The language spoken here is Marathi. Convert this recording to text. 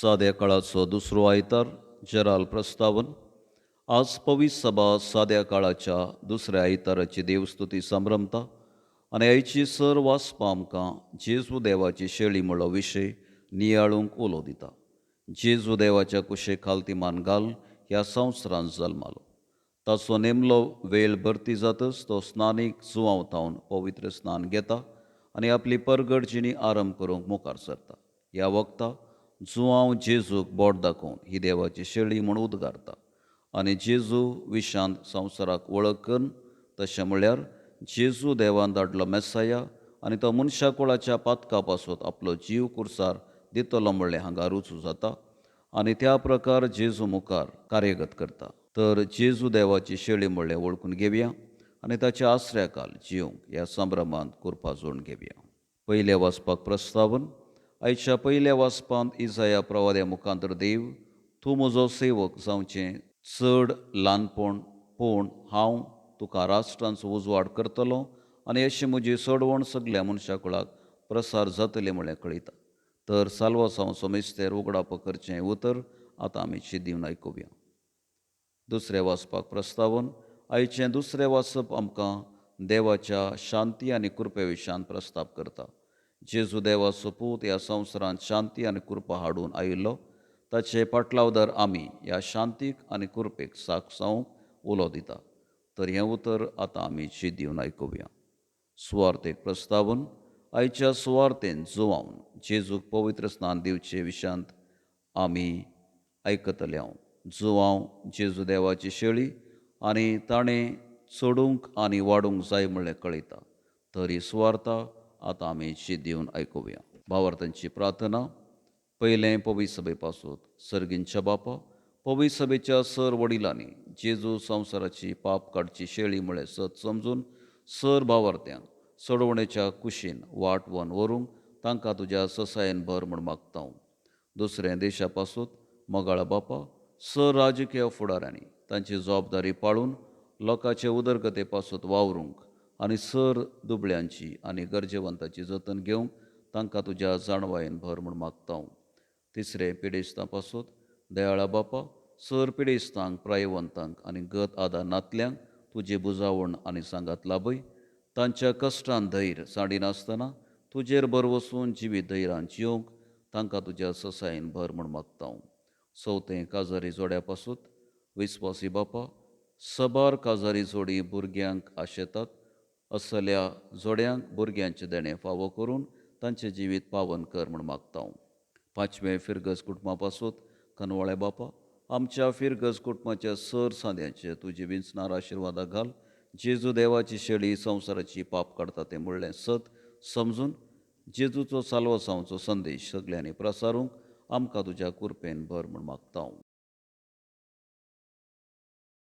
साद्या काळाचो दुसरो आयतार. जराल प्रस्तावन. आज पवित्र सभा साद्या काळाच्या दुसऱ्या आयताराची देवस्तुती संभ्रमता आनी आयची सर वाचपां आमकां जेजू देवाची शेळी म्हणलो विशय नियाळूंक उलो दिता. जेजू देवाच्या कुशे खालतीमान घाल ह्या संवसारांत जल्मालो. ताचो नेमलो वेळ भरती जातच तो स्नानीक जुवांवतावन पवित्र स्नान घेता आनी आपली परगट जिणी आरंभ करूंक मुखार सरता. ह्या वखदा जुवांव जेजूक बोट दाखोवन ही देवाची शेळी म्हूण उद्गारता आनी जेजू विशांत संवसाराक वळख करून तशें म्हळ्यार जेजू देवान धाडलो मेसाया आनी तो मनशा कुळाच्या पातका पासत आपलो जीव कुर्सार दितलो म्हणलें हांगा रुजू जाता आनी त्या प्रकार जेजू मुखार कार्यगत करता. तर जेजू देवाची शेळी म्हणलें वळखून घेवया आनी ताच्या आसऱ्याकाल जिवंक ह्या संभ्रमांत कुरपा जोडून घेवया. पयल्या वाचपाक प्रस्तावन. आयच्या पयल्या वाचपांत इसाया प्रवाद्या मुखांतर देव तूं म्हजो सेवक जावचें चड ल्हानपण पूण हांव तुका राष्ट्रांचो उजवाड करतलों आनी अशी म्हजी चडवण सगळ्या मनशा कुळाक प्रसार जातली म्हळें कळयता. तर साल्वासांवचो मेस्तेर उगडाप करचें उतर आतां आमी शिदीवन आयकुया. दुसरें वाचपाक प्रस्तावन. आयचें दुसरें वाचप आमकां देवाच्या शांती आनी कृपे विशयान प्रस्ताप करता. जेजू देवाचो पूत ह्या संवसारांत शांती आनी कृपा हाडून आयिल्लो. ताचे पाटलावदार आमी ह्या शांतीक आनी कृपेक साक्षावंक उलो दिता. तर हें उतर आतां आमी शिदीवन आयकुया. सुवार्थेक प्रस्तावन. आयच्या सुवार्थेन जुवांवन जेजूक पवित्र स्नान दिवचे विशयांत आमी आयकतले हांव. जुवांव जेजू देवाची शेळी आनी ताणें चडूंक आनी वाडूंक जाय म्हणलें कळयता. तर ही सुवार्ता आतां आमी शिदीवन आयकुया. भावार्थांची प्रार्थना. पयलें पवित्र सभे पासून. सर्गींच्या बापा, पवित्र सभेच्या सर वडिलांनी जेजू संवसाराची पाप काडची शेळी म्हळें सत समजून सर भावार्थ्यांक चडवणेच्या कुशीन वाटवण व्हरूंक तांकां तुज्या ससायेन भर म्हूण मागता हांव. दुसरें देशा पासून. मोगाळा बापा, सर राजकीय फुडाऱ्यांनी तांची जबाबदारी पाळून लोकांचे उदरगते पासून वावरूंक आनी सर दुबळ्यांची आनी गरजेवंतांची जतन घेवंक तांकां तुज्या जाणवायेन भर म्हूण मागता हांव. तिसरें पिडेस्तां पासून. दयाळा बापा, सर पिडेस्तांक प्रायवंतांक आनी गत आदार नातल्यांक तुजी बुजावण आनी सांगात लाभय. तांच्या कश्टांत धैर्य सांडिनासतना तुजेर भर वचून जिवीत धैर्यान जिवंक तांकां तुज्या ससायेन भर म्हूण मागता हांव. चवथें काजारी जोड्या पासून. विस्वासी बापा, सबार काजारी जोडी भुरग्यांक आशेतात असल्या जोड्यांक भुरग्यांचे देणे फावो करून तांचें जिवीत पावन कर म्हूण मागता हांव. पांचवें फिरगज कुटुंबा पासून. कनवाळे बापा, आमच्या फिरगज कुटुंबाच्या सर साद्यांचे तुजी विंचणार आशिर्वादा घाल. जेजू देवाची शेळी संवसाराची पाप काडटा तें म्हणलें सत समजून जेजूचो साल्वासांवचो संदेश सगळ्यांनी प्रसारूंक आमकां तुज्या कृपेन भर म्हूण मागता हांव.